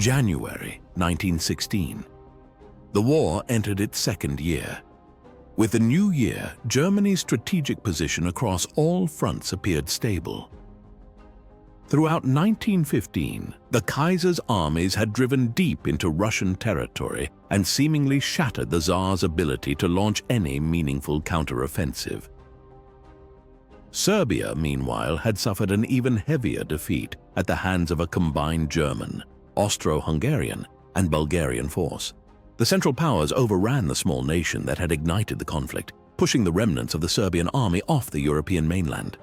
January 1916. The war entered its second year. With the new year, Germany's strategic position across all fronts appeared stable. Throughout 1915, the Kaiser's armies had driven deep into Russian territory and seemingly shattered the Tsar's ability to launch any meaningful counteroffensive. Serbia, meanwhile, had suffered an even heavier defeat at the hands of a combined German, Austro-Hungarian, and Bulgarian force. The Central Powers overran the small nation that had ignited the conflict, pushing the remnants of the Serbian army off the European mainland.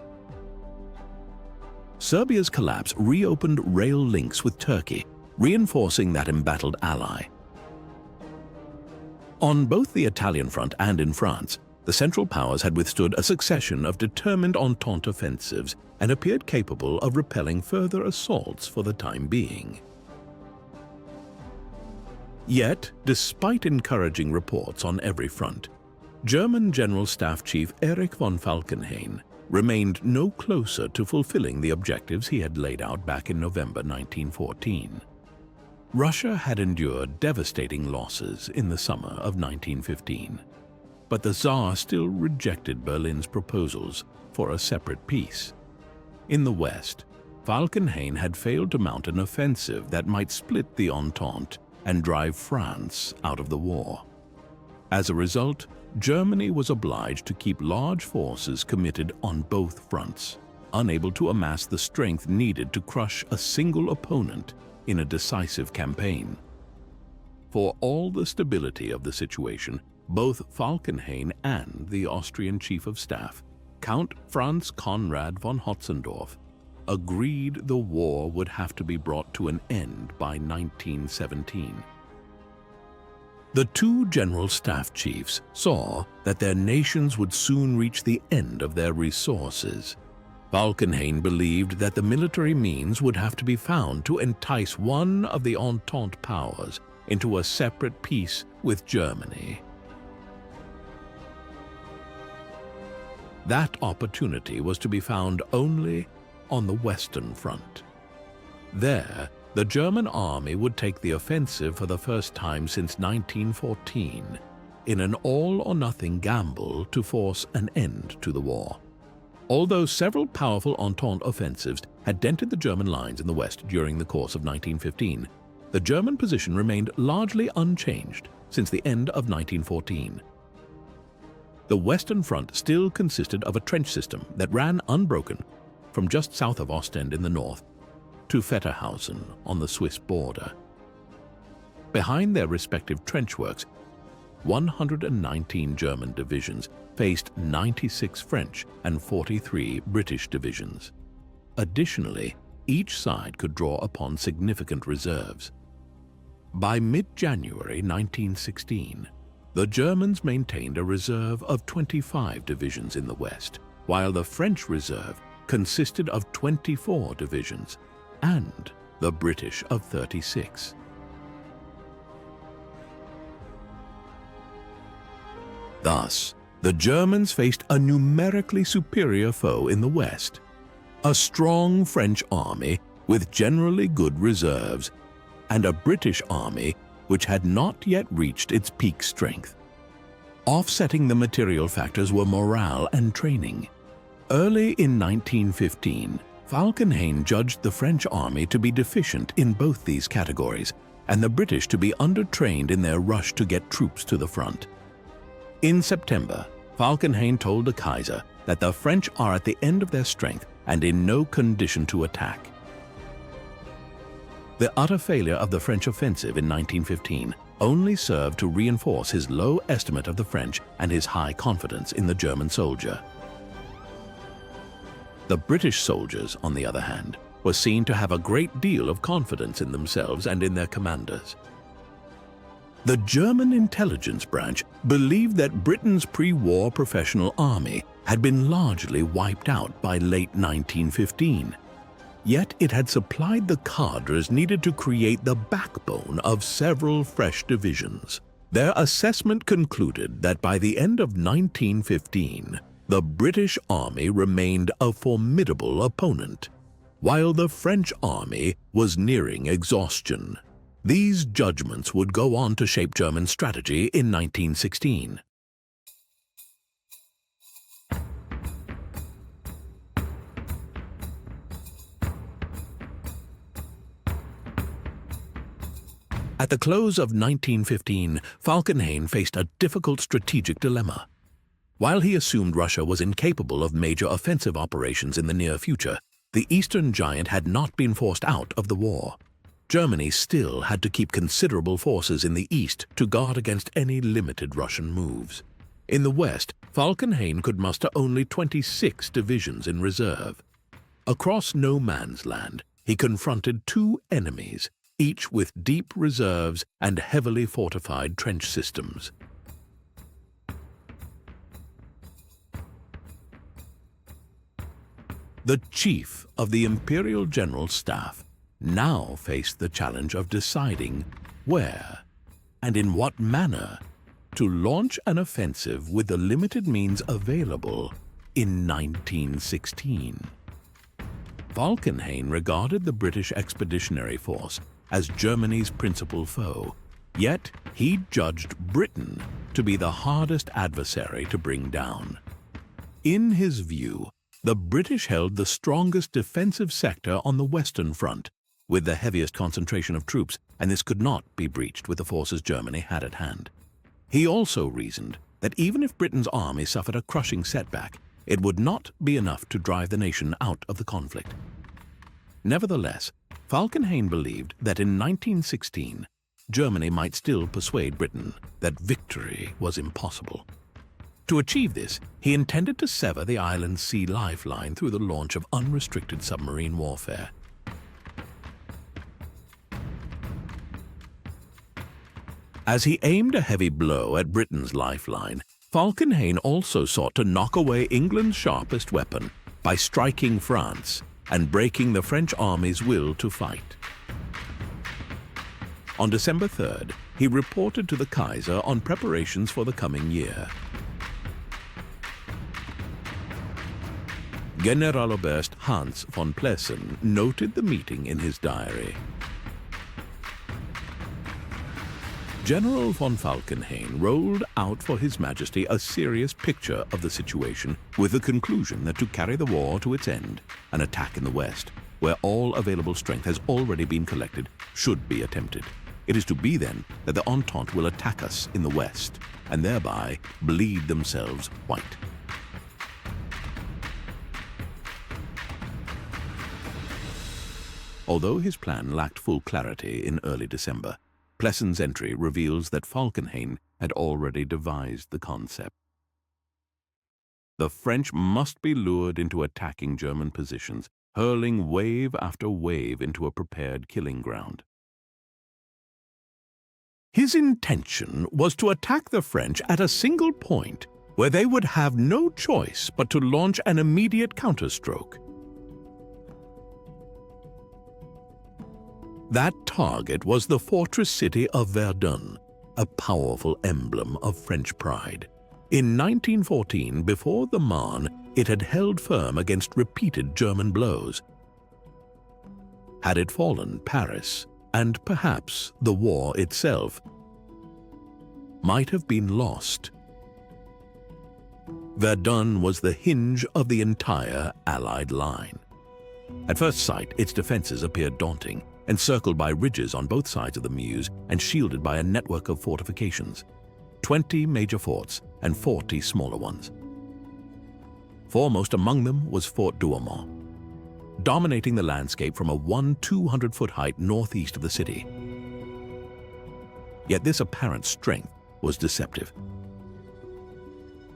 Serbia's collapse reopened rail links with Turkey, reinforcing that embattled ally. On both the Italian front and in France, the Central Powers had withstood a succession of determined Entente offensives and appeared capable of repelling further assaults for the time being. Yet, despite encouraging reports on every front, German General Staff Chief Erich von Falkenhayn remained no closer to fulfilling the objectives he had laid out back in November 1914. Russia had endured devastating losses in the summer of 1915, but the Tsar still rejected Berlin's proposals for a separate peace. In the West, Falkenhayn had failed to mount an offensive that might split the Entente and drive France out of the war. As a result, Germany was obliged to keep large forces committed on both fronts, unable to amass the strength needed to crush a single opponent in a decisive campaign. For all the stability of the situation, both Falkenhayn and the Austrian Chief of Staff, Count Franz Conrad von Hotzendorf, agreed the war would have to be brought to an end by 1917. The two General Staff Chiefs saw that their nations would soon reach the end of their resources. Falkenhayn believed that the military means would have to be found to entice one of the Entente powers into a separate peace with Germany. That opportunity was to be found only on the Western Front. There, the German army would take the offensive for the first time since 1914 in an all-or-nothing gamble to force an end to the war. Although several powerful Entente offensives had dented the German lines in the West during the course of 1915, the German position remained largely unchanged since the end of 1914. The Western Front still consisted of a trench system that ran unbroken from just south of Ostend in the north to Fetterhausen on the Swiss border. Behind their respective trench works, 119 German divisions faced 96 French and 43 British divisions. Additionally, each side could draw upon significant reserves. By mid-January 1916, the Germans maintained a reserve of 25 divisions in the west, while the French reserve consisted of 24 divisions, and the British of 36. Thus, the Germans faced a numerically superior foe in the West, a strong French army with generally good reserves, and a British army which had not yet reached its peak strength. Offsetting the material factors were morale and training. Early in 1915, Falkenhayn judged the French army to be deficient in both these categories, and the British to be undertrained in their rush to get troops to the front. In September, Falkenhayn told the Kaiser that the French are at the end of their strength and in no condition to attack. The utter failure of the French offensive in 1915 only served to reinforce his low estimate of the French and his high confidence in the German soldier. The British soldiers, on the other hand, were seen to have a great deal of confidence in themselves and in their commanders. The German intelligence branch believed that Britain's pre-war professional army had been largely wiped out by late 1915. Yet it had supplied the cadres needed to create the backbone of several fresh divisions. Their assessment concluded that by the end of 1915, the British army remained a formidable opponent, while the French army was nearing exhaustion. These judgments would go on to shape German strategy in 1916. At the close of 1915, Falkenhayn faced a difficult strategic dilemma. While he assumed Russia was incapable of major offensive operations in the near future, the Eastern Giant had not been forced out of the war. Germany still had to keep considerable forces in the east to guard against any limited Russian moves. In the west, Falkenhayn could muster only 26 divisions in reserve. Across no man's land, he confronted two enemies, each with deep reserves and heavily fortified trench systems. The chief of the Imperial General Staff now faced the challenge of deciding where and in what manner to launch an offensive with the limited means available in 1916. Falkenhayn regarded the British Expeditionary Force as Germany's principal foe, yet he judged Britain to be the hardest adversary to bring down. In his view, the British held the strongest defensive sector on the Western Front, with the heaviest concentration of troops, and this could not be breached with the forces Germany had at hand. He also reasoned that even if Britain's army suffered a crushing setback, it would not be enough to drive the nation out of the conflict. Nevertheless, Falkenhayn believed that in 1916, Germany might still persuade Britain that victory was impossible. To achieve this, he intended to sever the island's sea lifeline through the launch of unrestricted submarine warfare. As he aimed a heavy blow at Britain's lifeline, Falkenhayn also sought to knock away England's sharpest weapon by striking France and breaking the French army's will to fight. On December 3rd, he reported to the Kaiser on preparations for the coming year. Generaloberst Hans von Plessen noted the meeting in his diary. General von Falkenhayn rolled out for His Majesty a serious picture of the situation, with the conclusion that to carry the war to its end, an attack in the west, where all available strength has already been collected, should be attempted. It is to be then that the Entente will attack us in the west, and thereby bleed themselves white. Although his plan lacked full clarity in early December, Plessen's entry reveals that Falkenhayn had already devised the concept. The French must be lured into attacking German positions, hurling wave after wave into a prepared killing ground. His intention was to attack the French at a single point where they would have no choice but to launch an immediate counterstroke. That target was the fortress city of Verdun, a powerful emblem of French pride. In 1914, before the Marne, it had held firm against repeated German blows. Had it fallen, Paris, and perhaps the war itself, might have been lost. Verdun was the hinge of the entire Allied line. At first sight, its defenses appeared daunting, encircled by ridges on both sides of the Meuse and shielded by a network of fortifications, 20 major forts and 40 smaller ones. Foremost among them was Fort Douaumont, dominating the landscape from a 200-foot height northeast of the city. Yet this apparent strength was deceptive.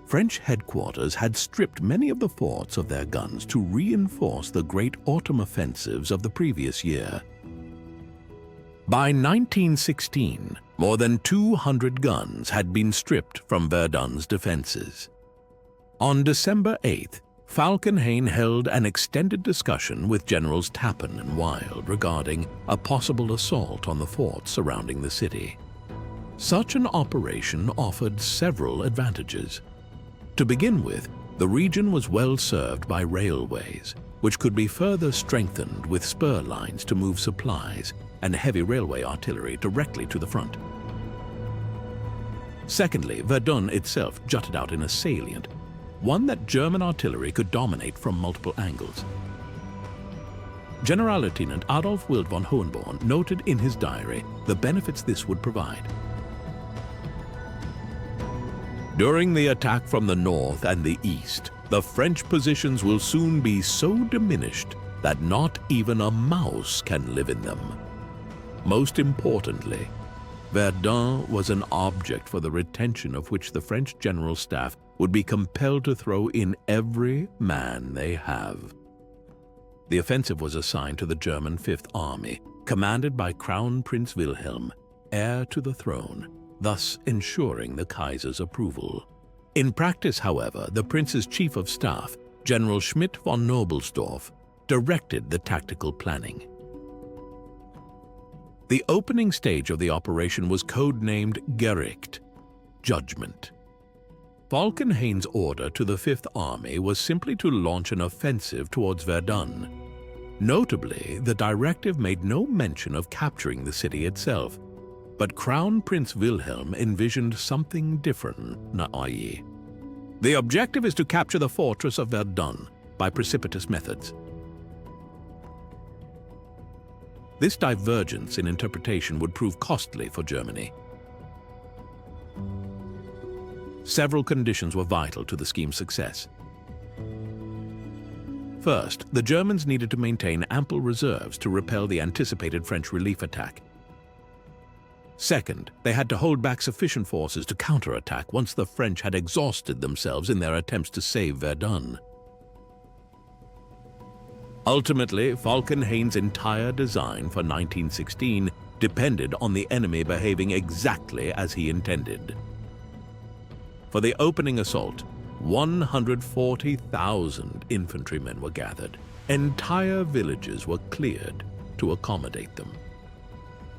French headquarters had stripped many of the forts of their guns to reinforce the great autumn offensives of the previous year. By 1916, more than 200 guns had been stripped from Verdun's defenses. On December 8th, Falkenhayn held an extended discussion with Generals Tappan and Wild regarding a possible assault on the forts surrounding the city. Such an operation offered several advantages. To begin with, the region was well served by railways, which could be further strengthened with spur lines to move supplies, and heavy railway artillery directly to the front. Secondly, Verdun itself jutted out in a salient, one that German artillery could dominate from multiple angles. Generalleutnant Adolf Wild von Hohenborn noted in his diary the benefits this would provide. During the attack from the north and the east, the French positions will soon be so diminished that not even a mouse can live in them. Most importantly, Verdun was an object for the retention of which the French General Staff would be compelled to throw in every man they have. The offensive was assigned to the German Fifth Army, commanded by Crown Prince Wilhelm, heir to the throne, thus ensuring the Kaiser's approval. In practice, however, the prince's chief of staff, General Schmidt von Knobelsdorff, directed the tactical planning. The opening stage of the operation was codenamed Gericht, Judgment. Falkenhayn's order to the Fifth Army was simply to launch an offensive towards Verdun. Notably, the directive made no mention of capturing the city itself, but Crown Prince Wilhelm envisioned something different, i.e., the objective is to capture the fortress of Verdun by precipitous methods. This divergence in interpretation would prove costly for Germany. Several conditions were vital to the scheme's success. First, the Germans needed to maintain ample reserves to repel the anticipated French relief attack. Second, they had to hold back sufficient forces to counterattack once the French had exhausted themselves in their attempts to save Verdun. Ultimately, Falkenhayn's entire design for 1916 depended on the enemy behaving exactly as he intended. For the opening assault, 140,000 infantrymen were gathered. Entire villages were cleared to accommodate them.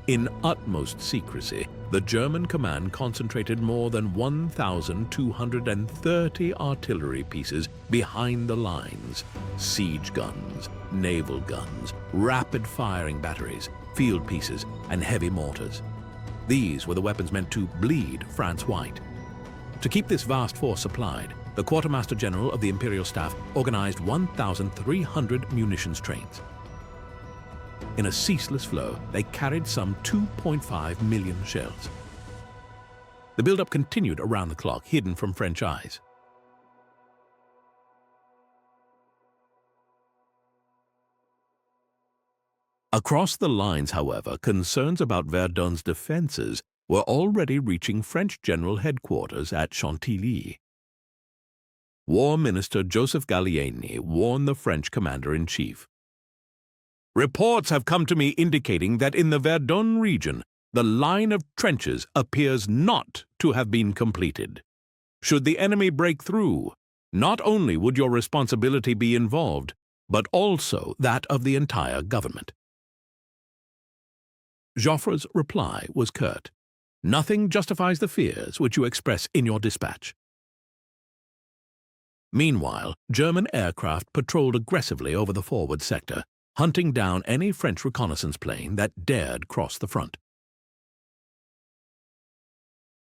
In utmost secrecy, the German command concentrated more than 1,230 artillery pieces behind the lines: siege guns, naval guns, rapid-firing batteries, field pieces, and heavy mortars. These were the weapons meant to bleed France white. To keep this vast force supplied, the Quartermaster General of the Imperial Staff organized 1,300 munitions trains. In a ceaseless flow, they carried some 2.5 million shells. The buildup continued around the clock, hidden from French eyes. Across the lines, however, concerns about Verdun's defenses were already reaching French general headquarters at Chantilly. War Minister Joseph Gallieni warned the French commander-in-chief. "Reports have come to me indicating that in the Verdun region, the line of trenches appears not to have been completed. Should the enemy break through, not only would your responsibility be involved, but also that of the entire government." Joffre's reply was curt. "Nothing justifies the fears which you express in your dispatch." Meanwhile, German aircraft patrolled aggressively over the forward sector, hunting down any French reconnaissance plane that dared cross the front.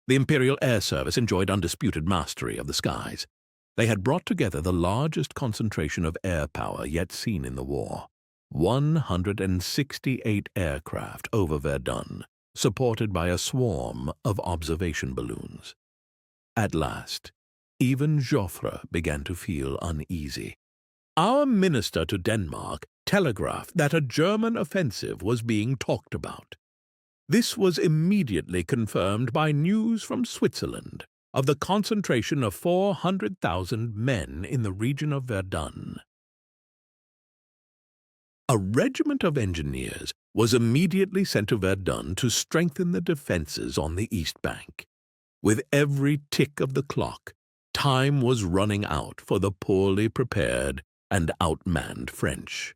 The Imperial Air Service enjoyed undisputed mastery of the skies. They had brought together the largest concentration of air power yet seen in the war: 168 aircraft over Verdun, supported by a swarm of observation balloons. At last, even Joffre began to feel uneasy. Our minister to Denmark telegraphed that a German offensive was being talked about. This was immediately confirmed by news from Switzerland of the concentration of 400,000 men in the region of Verdun. A regiment of engineers was immediately sent to Verdun to strengthen the defenses on the east bank. With every tick of the clock, time was running out for the poorly prepared and outmanned French.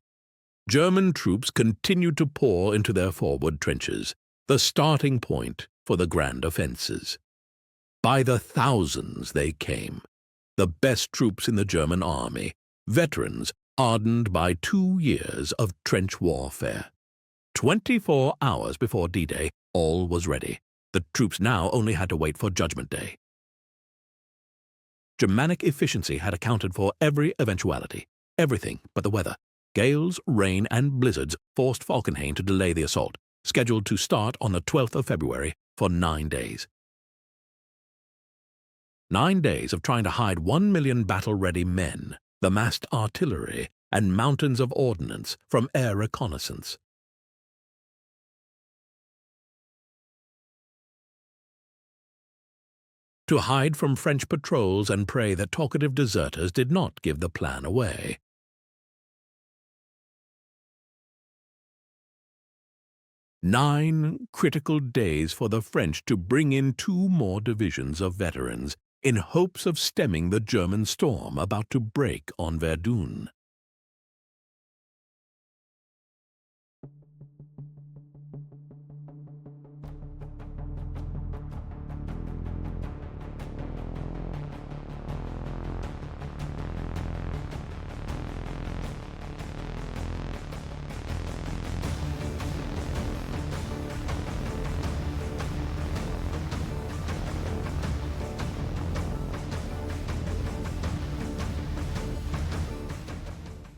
German troops continued to pour into their forward trenches, the starting point for the grand offenses. By the thousands they came, the best troops in the German army, veterans hardened by 2 years of trench warfare. 24 hours before D-Day, all was ready. The troops now only had to wait for Judgment Day. Germanic efficiency had accounted for every eventuality, everything but the weather. Gales, rain, and blizzards forced Falkenhayn to delay the assault, scheduled to start on the 12th of February for 9 days. 9 days of trying to hide 1 million battle-ready men, the massed artillery, and mountains of ordnance from air reconnaissance. To hide from French patrols and pray that talkative deserters did not give the plan away. Nine critical days for the French to bring in 2 more divisions of veterans in hopes of stemming the German storm about to break on Verdun.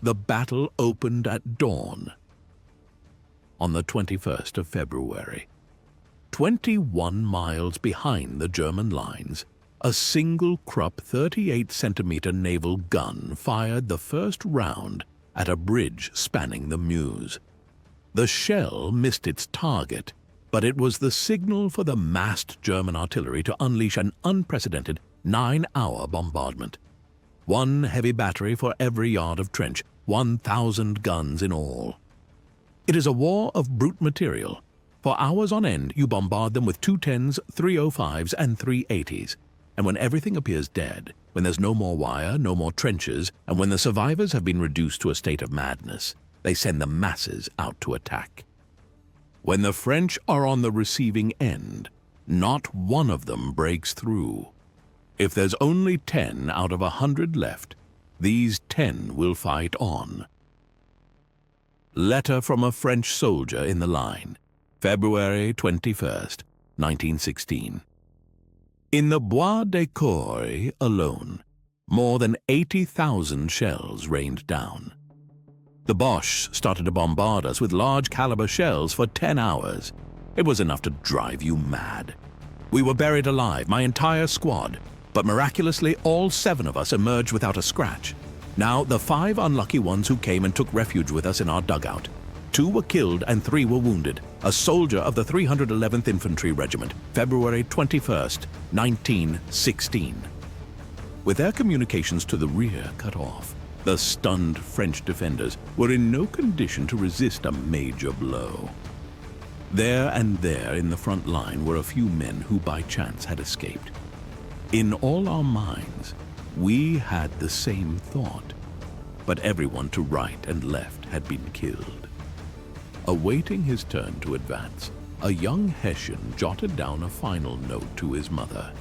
The battle opened at dawn on the 21st of February. 21 miles behind the German lines, a single Krupp 38-centimeter naval gun fired the first round at a bridge spanning the Meuse. The shell missed its target, but it was the signal for the massed German artillery to unleash an unprecedented 9-hour bombardment. 1 heavy battery for every yard of trench, 1,000 guns in all. It is a war of brute material. For hours on end, you bombard them with 210s, 305s, and 380s. And when everything appears dead, when there's no more wire, no more trenches, and when the survivors have been reduced to a state of madness, they send the masses out to attack. When the French are on the receiving end, not one of them breaks through. If there's only 10 out of 100 left, these 10 will fight on. Letter from a French soldier in the line, February 21st, 1916. In the Bois de Cory alone, more than 80,000 shells rained down. The Boche started to bombard us with large-caliber shells for 10 hours. It was enough to drive you mad. We were buried alive, my entire squad, but miraculously all 7 of us emerged without a scratch. Now the 5 unlucky ones who came and took refuge with us in our dugout. 2 were killed and 3 were wounded. A soldier of the 311th Infantry Regiment, February 21st, 1916. With their communications to the rear cut off, the stunned French defenders were in no condition to resist a major blow. There and there in the front line were a few men who by chance had escaped. In all our minds, we had the same thought, but everyone to right and left had been killed. Awaiting his turn to advance, a young Hessian jotted down a final note to his mother.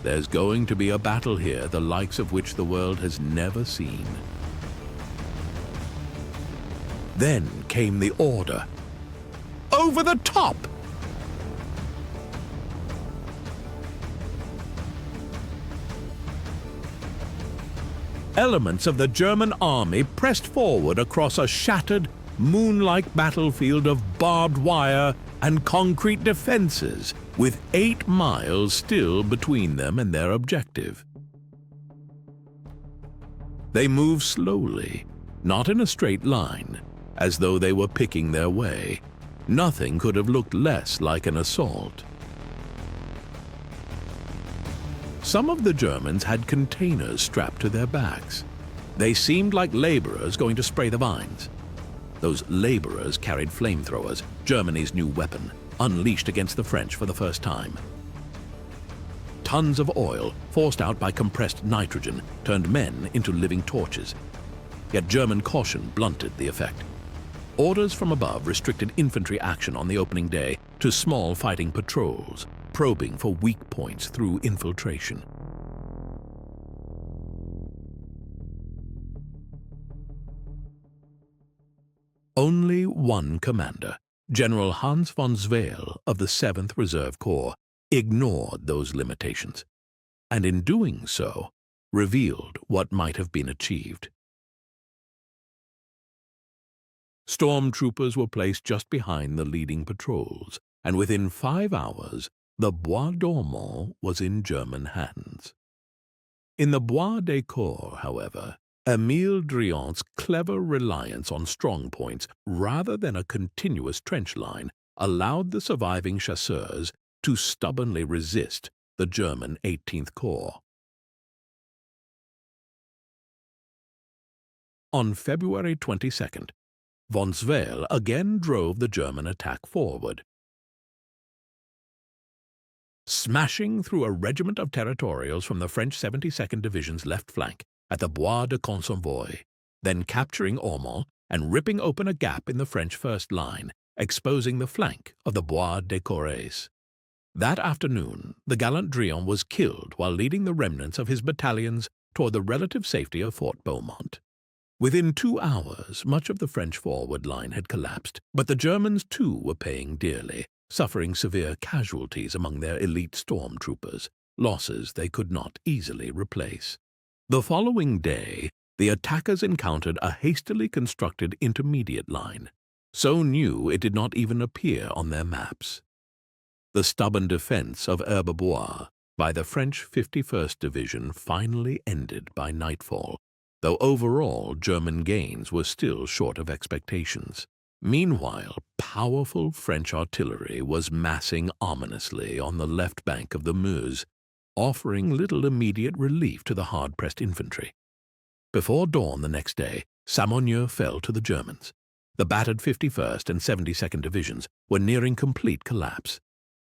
There's going to be a battle here, the likes of which the world has never seen. Then came the order. Over the top! Elements of the German army pressed forward across a shattered, moon-like battlefield of barbed wire and concrete defenses, with 8 miles still between them and their objective. They moved slowly, not in a straight line, as though they were picking their way. Nothing could have looked less like an assault. Some of the Germans had containers strapped to their backs. They seemed like laborers going to spray the vines. Those laborers carried flamethrowers, Germany's new weapon, unleashed against the French for the first time. Tons of oil, forced out by compressed nitrogen, turned men into living torches. Yet German caution blunted the effect. Orders from above restricted infantry action on the opening day to small fighting patrols, probing for weak points through infiltration. Only one commander, General Hans von Zwehl of the 7th Reserve Corps, ignored those limitations, and in doing so, revealed what might have been achieved. Stormtroopers were placed just behind the leading patrols, and within 5 hours, the Bois Dormont was in German hands. In the Bois des Cours, however, Émile Driant's clever reliance on strong points rather than a continuous trench line allowed the surviving chasseurs to stubbornly resist the German 18th Corps. On February 22nd, von Zwehl again drove the German attack forward, smashing through a regiment of territorials from the French 72nd Division's left flank at the Bois de Consenvoy, then capturing Ormont and ripping open a gap in the French first line, exposing the flank of the Bois des Cours. That afternoon, the gallant Driant was killed while leading the remnants of his battalions toward the relative safety of Fort Douaumont. Within 2 hours, much of the French forward line had collapsed, but the Germans too were paying dearly, suffering severe casualties among their elite stormtroopers, losses they could not easily replace. The following day, the attackers encountered a hastily constructed intermediate line, so new it did not even appear on their maps. The stubborn defense of Herbebois by the French 51st Division finally ended by nightfall, though overall German gains were still short of expectations. Meanwhile, powerful French artillery was massing ominously on the left bank of the Meuse, offering little immediate relief to the hard-pressed infantry. Before dawn the next day, Samonieu fell to the Germans. The battered 51st and 72nd Divisions were nearing complete collapse.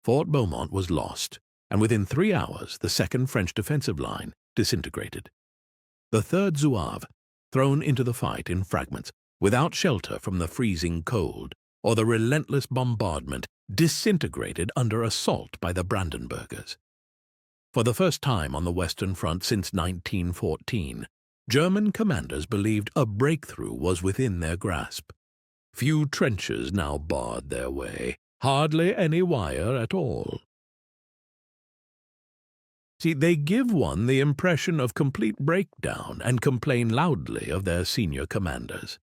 Fort Douaumont was lost, and within 3 hours the 2nd French defensive line disintegrated. The 3rd Zouave, thrown into the fight in fragments, without shelter from the freezing cold or the relentless bombardment, disintegrated under assault by the Brandenburgers. For the first time on the Western Front since 1914, German commanders believed a breakthrough was within their grasp. Few trenches now barred their way, hardly any wire at all. See, they give one the impression of complete breakdown and complain loudly of their senior commanders.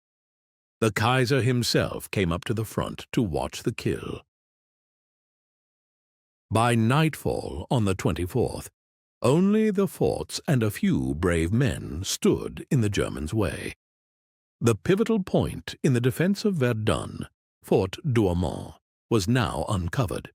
The Kaiser himself came up to the front to watch the kill. By nightfall on the 24th, only the forts and a few brave men stood in the Germans' way. The pivotal point in the defense of Verdun, Fort Douaumont, was now uncovered.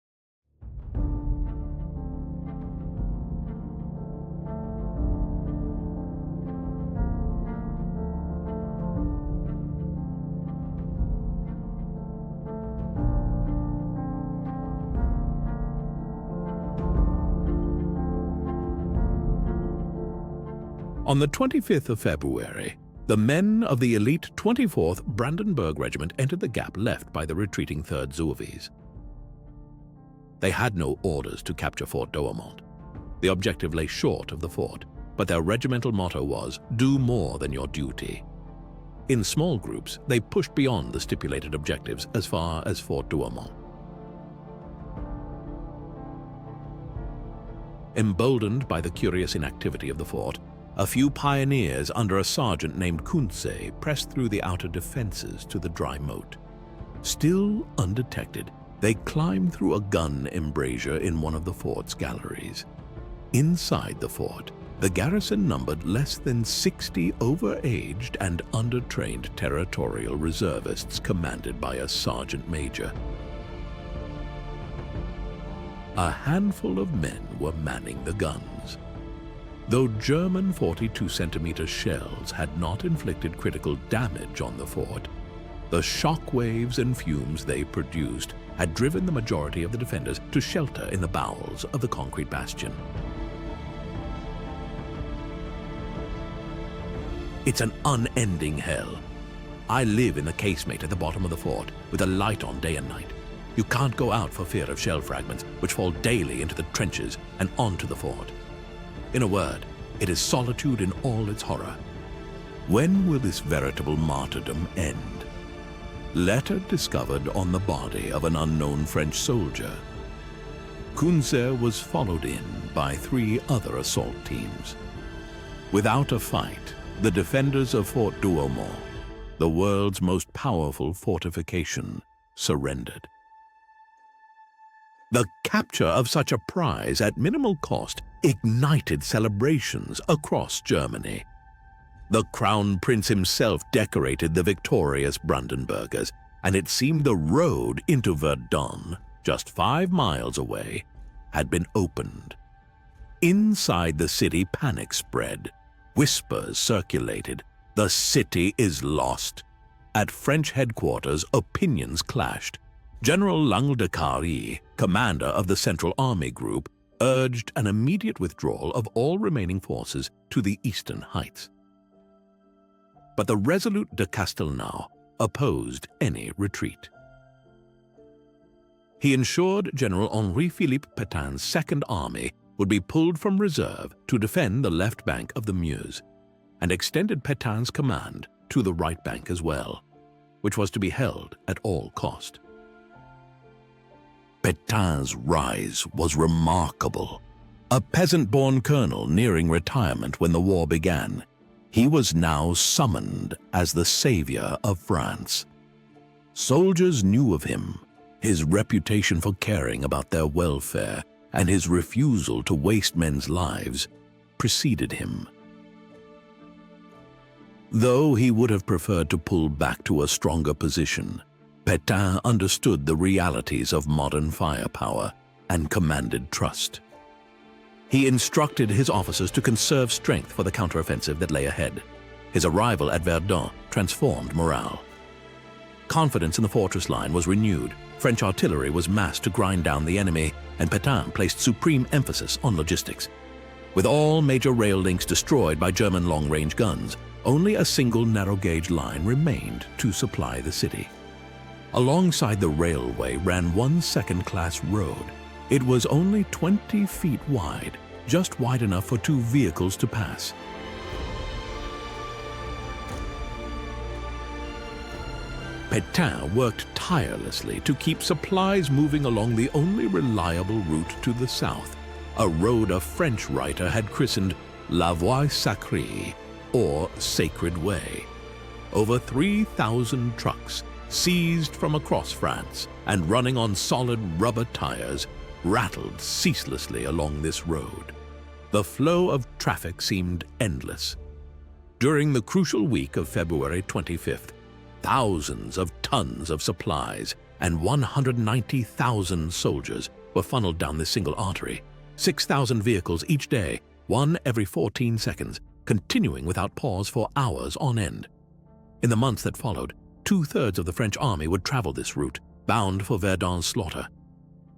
On the 25th of February, the men of the elite 24th Brandenburg Regiment entered the gap left by the retreating 3rd Zouaves. They had no orders to capture Fort Douaumont. The objective lay short of the fort, but their regimental motto was, "Do more than your duty." In small groups, they pushed beyond the stipulated objectives as far as Fort Douaumont. Emboldened by the curious inactivity of the fort, a few pioneers under a sergeant named Kuntze pressed through the outer defenses to the dry moat. Still undetected, they climbed through a gun embrasure in one of the fort's galleries. Inside the fort, the garrison numbered less than 60 overaged and undertrained territorial reservists commanded by a sergeant major. A handful of men were manning the guns. Though German 42-centimeter shells had not inflicted critical damage on the fort, the shock waves and fumes they produced had driven the majority of the defenders to shelter in the bowels of the concrete bastion. It's an unending hell. I live in the casemate at the bottom of the fort, with a light on day and night. You can't go out for fear of shell fragments, which fall daily into the trenches and onto the fort. In a word, it is solitude in all its horror. When will this veritable martyrdom end? letter discovered on the body of an unknown French soldier. Kunze was followed in by 3 other assault teams. Without a fight, the defenders of Fort Douaumont, the world's most powerful fortification, surrendered. The capture of such a prize at minimal cost ignited celebrations across Germany. The Crown Prince himself decorated the victorious Brandenburgers, and it seemed the road into Verdun, just 5 miles away, had been opened. Inside the city, panic spread. Whispers circulated. The city is lost. At French headquarters, opinions clashed. General Langle de Carry, commander of the Central Army Group, urged an immediate withdrawal of all remaining forces to the eastern heights. But the resolute de Castelnau opposed any retreat. He ensured General Henri-Philippe Pétain's Second Army would be pulled from reserve to defend the left bank of the Meuse, and extended Pétain's command to the right bank as well, which was to be held at all cost. Pétain's rise was remarkable. A peasant-born colonel nearing retirement when the war began, he was now summoned as the savior of France. Soldiers knew of him, his reputation for caring about their welfare, and his refusal to waste men's lives preceded him. Though he would have preferred to pull back to a stronger position, Pétain understood the realities of modern firepower and commanded trust. He instructed his officers to conserve strength for the counteroffensive that lay ahead. His arrival at Verdun transformed morale. Confidence in the fortress line was renewed. French artillery was massed to grind down the enemy, and Pétain placed supreme emphasis on logistics. With all major rail links destroyed by German long-range guns, only a single narrow-gauge line remained to supply the city. Alongside the railway ran one second-class road. It was only 20 feet wide, just wide enough for 2 vehicles to pass. Pétain worked tirelessly to keep supplies moving along the only reliable route to the south, a road a French writer had christened La Voie Sacrée, or Sacred Way. Over 3,000 trucks, seized from across France and running on solid rubber tires, rattled ceaselessly along this road. The flow of traffic seemed endless. During the crucial week of February 25th, thousands of tons of supplies and 190,000 soldiers were funneled down this single artery. 6,000 vehicles each day, one every 14 seconds, continuing without pause for hours on end. In the months that followed, 2/3 of the French army would travel this route, bound for Verdun's slaughter.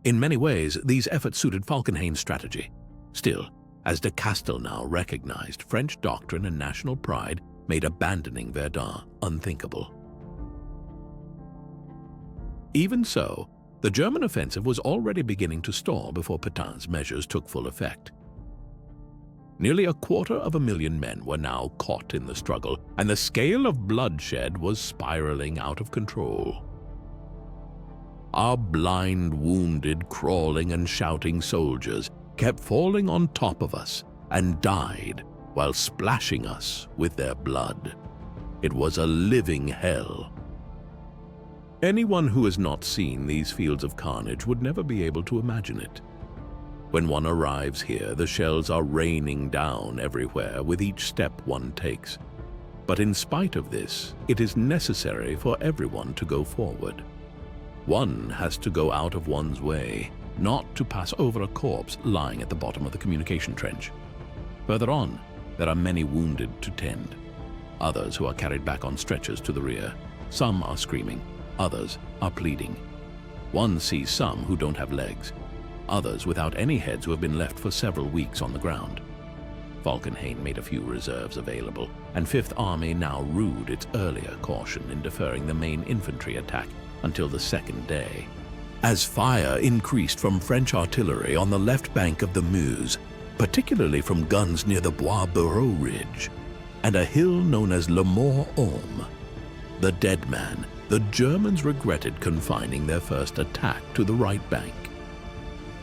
In many ways, these efforts suited Falkenhayn's strategy. Still, as de Castelnau recognized, French doctrine and national pride made abandoning Verdun unthinkable. Even so, the German offensive was already beginning to stall before Pétain's measures took full effect. Nearly 250,000 men were now caught in the struggle, and the scale of bloodshed was spiraling out of control. Our blind, wounded, crawling and shouting soldiers kept falling on top of us and died while splashing us with their blood. It was a living hell. Anyone who has not seen these fields of carnage would never be able to imagine it. When one arrives here, the shells are raining down everywhere with each step one takes. But in spite of this, it is necessary for everyone to go forward. One has to go out of one's way, not to pass over a corpse lying at the bottom of the communication trench. Further on, there are many wounded to tend. Others who are carried back on stretchers to the rear. Some are screaming, others are pleading. One sees some who don't have legs, others without any heads who have been left for several weeks on the ground. Falkenhayn made a few reserves available, and Fifth Army now rued its earlier caution in deferring the main infantry attack until the second day. As fire increased from French artillery on the left bank of the Meuse, particularly from guns near the Bois-Bureau Ridge, and a hill known as Le Mort-Homme, the dead man, the Germans regretted confining their first attack to the right bank.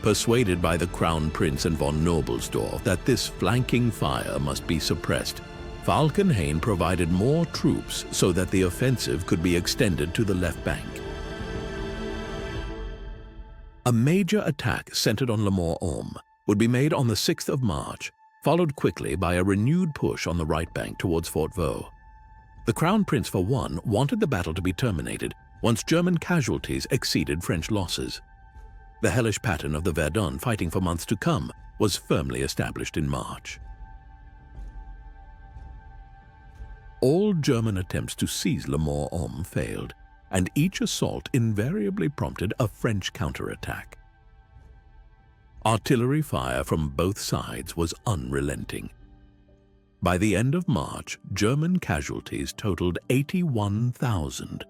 Persuaded by the Crown Prince and von Knobelsdorff that this flanking fire must be suppressed, Falkenhayn provided more troops so that the offensive could be extended to the left bank. A major attack centered on Le Mort-Homme would be made on the 6th of March, followed quickly by a renewed push on the right bank towards Fort Vaux. The Crown Prince, for one, wanted the battle to be terminated once German casualties exceeded French losses. The hellish pattern of the Verdun fighting for months to come was firmly established in March. All German attempts to seize Le Mort-Homme failed, and each assault invariably prompted a French counterattack. Artillery fire from both sides was unrelenting. By the end of March, German casualties totaled 81,000,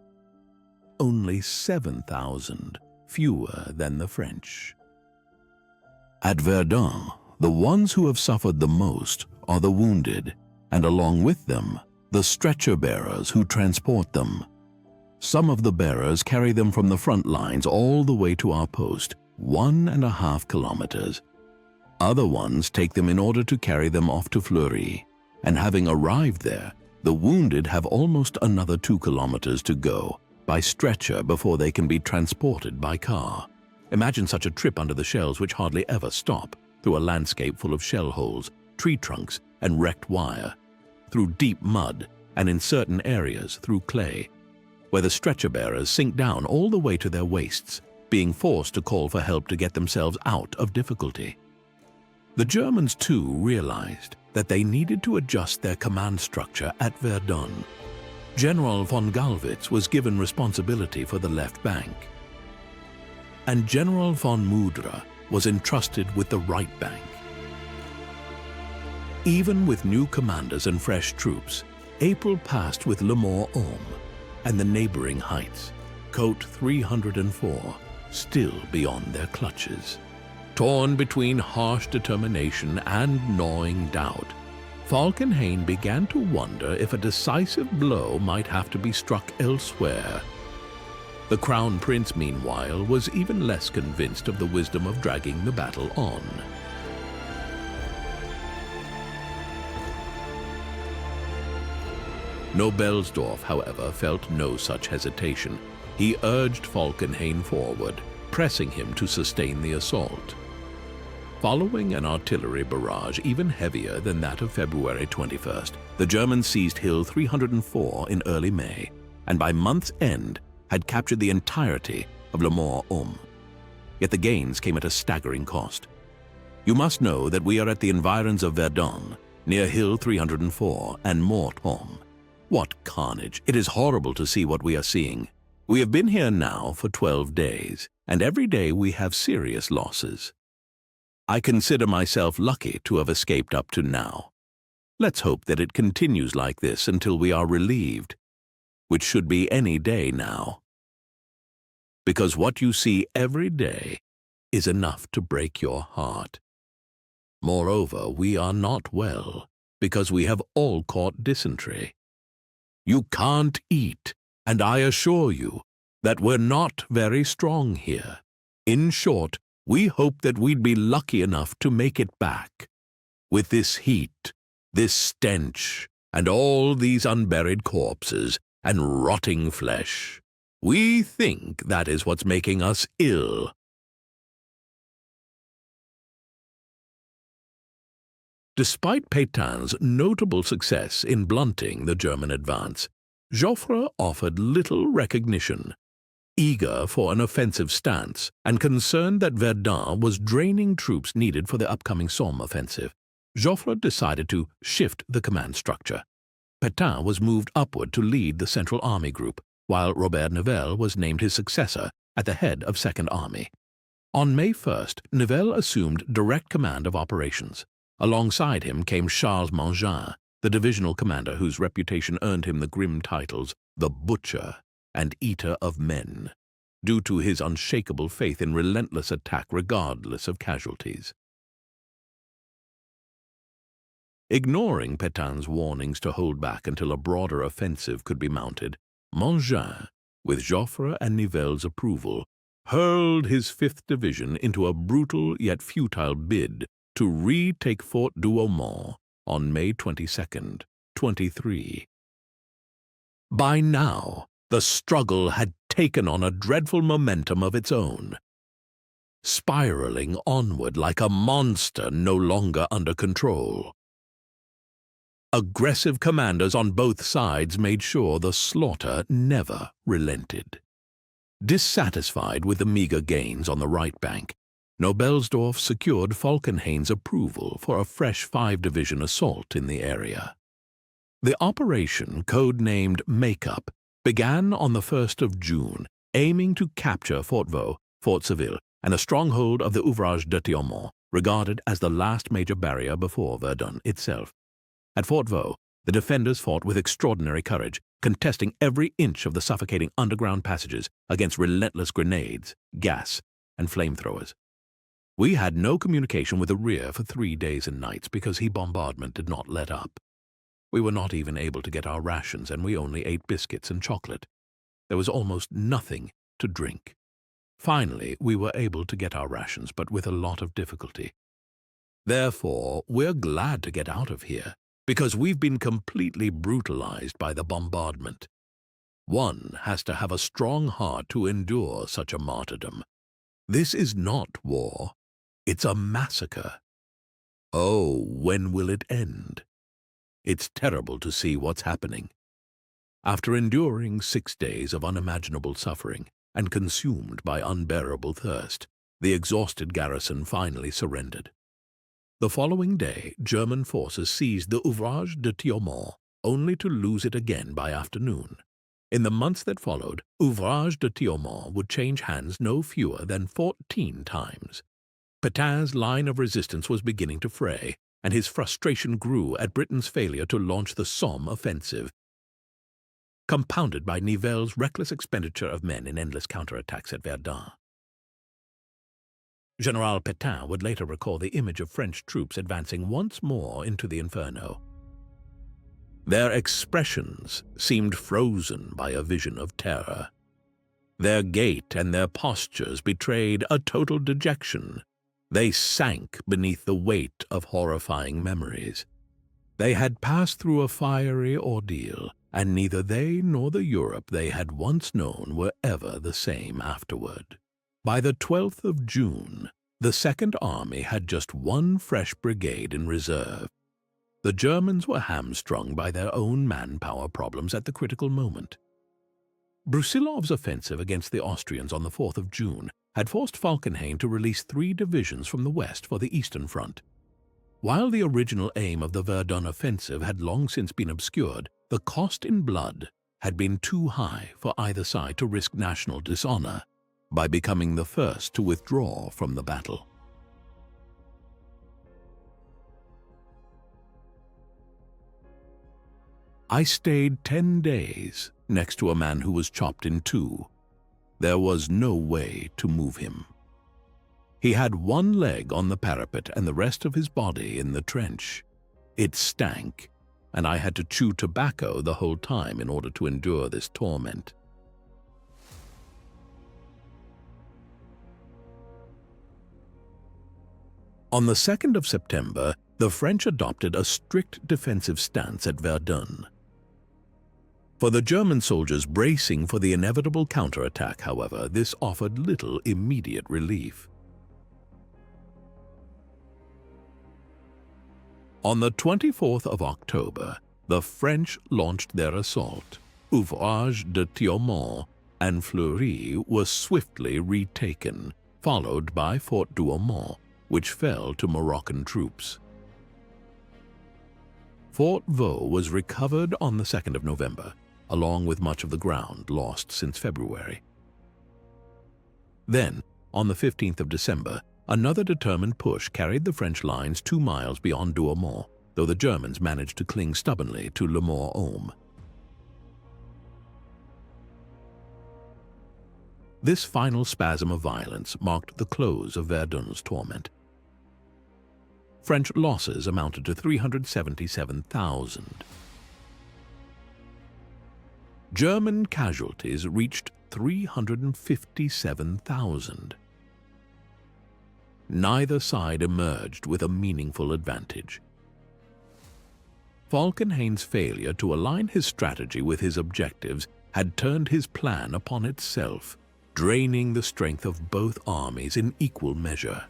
only 7,000 fewer than the French. At Verdun, the ones who have suffered the most are the wounded, and along with them, the stretcher bearers who transport them. Some of the bearers carry them from the front lines all the way to our post, 1.5 kilometers. Other ones take them in order to carry them off to Fleury, and having arrived there, the wounded have almost another 2 kilometers to go by stretcher before they can be transported by car. Imagine such a trip under the shells which hardly ever stop, through a landscape full of shell holes, tree trunks, and wrecked wire, through deep mud, and in certain areas through clay, where the stretcher bearers sink down all the way to their waists, being forced to call for help to get themselves out of difficulty. The Germans too realized that they needed to adjust their command structure at Verdun. General von Gallwitz was given responsibility for the left bank, and General von Mudra was entrusted with the right bank. Even with new commanders and fresh troops, April passed with Le Mort-Homme and the neighboring heights, Côte 304, still beyond their clutches. Torn between harsh determination and gnawing doubt, Falkenhayn began to wonder if a decisive blow might have to be struck elsewhere. The Crown Prince, meanwhile, was even less convinced of the wisdom of dragging the battle on. Knobelsdorff, however, felt no such hesitation. He urged Falkenhayn forward, pressing him to sustain the assault. Following an artillery barrage even heavier than that of February 21st, the Germans seized Hill 304 in early May, and by month's end had captured the entirety of Le Mort-Homme. Yet the gains came at a staggering cost. You must know that we are at the environs of Verdun, near Hill 304 and Mort-Homme. What carnage! It is horrible to see what we are seeing. We have been here now for 12 days, and every day we have serious losses. I consider myself lucky to have escaped up to now. Let's hope that it continues like this until we are relieved, which should be any day now. Because what you see every day is enough to break your heart. Moreover, we are not well, because we have all caught dysentery. You can't eat, and I assure you that we're not very strong here. In short, we hoped that we'd be lucky enough to make it back. With this heat, this stench, and all these unburied corpses and rotting flesh, we think that is what's making us ill. Despite Pétain's notable success in blunting the German advance, Joffre offered little recognition. Eager for an offensive stance and concerned that Verdun was draining troops needed for the upcoming Somme offensive, Joffre decided to shift the command structure. Pétain was moved upward to lead the Central Army Group, while Robert Nivelle was named his successor at the head of Second Army. On May 1st, Nivelle assumed direct command of operations. Alongside him came Charles Mangin, the divisional commander whose reputation earned him the grim titles the Butcher and Eater of Men, due to his unshakable faith in relentless attack regardless of casualties. Ignoring Pétain's warnings to hold back until a broader offensive could be mounted, Mangin with Joffre and Nivelle's approval, hurled his 5th Division into a brutal yet futile bid to retake Fort Douaumont on May 22nd, 23. By now, the struggle had taken on a dreadful momentum of its own, spiraling onward like a monster no longer under control. Aggressive commanders on both sides made sure the slaughter never relented. Dissatisfied with the meager gains on the right bank, Nobelsdorf secured Falkenhayn's approval for a fresh 5-division assault in the area. The operation, code-named Make-up, began on the 1st of June, aiming to capture Fort Vaux, Fort Seville, and a stronghold of the Ouvrage de Thiaumont, regarded as the last major barrier before Verdun itself. At Fort Vaux, the defenders fought with extraordinary courage, contesting every inch of the suffocating underground passages against relentless grenades, gas, and flamethrowers. We had no communication with the rear for 3 days and nights because bombardment did not let up. We were not even able to get our rations, and we only ate biscuits and chocolate. There was almost nothing to drink. Finally, we were able to get our rations, but with a lot of difficulty. Therefore, we're glad to get out of here, because we've been completely brutalized by the bombardment. One has to have a strong heart to endure such a martyrdom. This is not war. It's a massacre. Oh, when will it end? It's terrible to see what's happening. After enduring 6 days of unimaginable suffering and consumed by unbearable thirst, the exhausted garrison finally surrendered. The following day, German forces seized the Ouvrage de Thiaumont, only to lose it again by afternoon. In the months that followed, Ouvrage de Thiaumont would change hands no fewer than 14 times. Petain's line of resistance was beginning to fray, and his frustration grew at Britain's failure to launch the Somme offensive, compounded by Nivelle's reckless expenditure of men in endless counterattacks at Verdun. General Pétain would later recall the image of French troops advancing once more into the inferno. Their expressions seemed frozen by a vision of terror. Their gait and their postures betrayed a total dejection. They sank beneath the weight of horrifying memories. They had passed through a fiery ordeal, and neither they nor the Europe they had once known were ever the same afterward. By the 12th of June, the Second Army had just one fresh brigade in reserve. The Germans were hamstrung by their own manpower problems at the critical moment. Brusilov's offensive against the Austrians on the 4th of June had forced Falkenhayn to release 3 divisions from the west for the Eastern Front. While the original aim of the Verdun offensive had long since been obscured, the cost in blood had been too high for either side to risk national dishonor by becoming the first to withdraw from the battle. I stayed 10 days next to a man who was chopped in 2. There was no way to move him. He had one leg on the parapet and the rest of his body in the trench. It stank, and I had to chew tobacco the whole time in order to endure this torment. On the 2nd of September, the French adopted a strict defensive stance at Verdun. For the German soldiers bracing for the inevitable counterattack, however, this offered little immediate relief. On the 24th of October, the French launched their assault. Ouvrage de Thiaumont and Fleury were swiftly retaken, followed by Fort Douaumont, which fell to Moroccan troops. Fort Vaux was recovered on the 2nd of November, along with much of the ground lost since February. Then, on the 15th of December, another determined push carried the French lines 2 miles beyond Douaumont, though the Germans managed to cling stubbornly to Le Mort-Homme. This final spasm of violence marked the close of Verdun's torment. French losses amounted to 377,000. German casualties reached 357,000. Neither side emerged with a meaningful advantage. Falkenhayn's failure to align his strategy with his objectives had turned his plan upon itself, draining the strength of both armies in equal measure.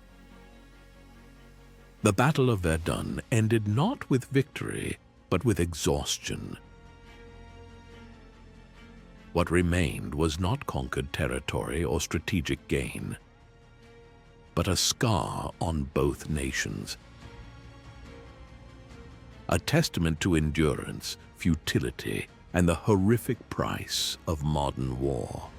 The Battle of Verdun ended not with victory, but with exhaustion. What remained was not conquered territory or strategic gain, but a scar on both nations. A testament to endurance, futility, and the horrific price of modern war.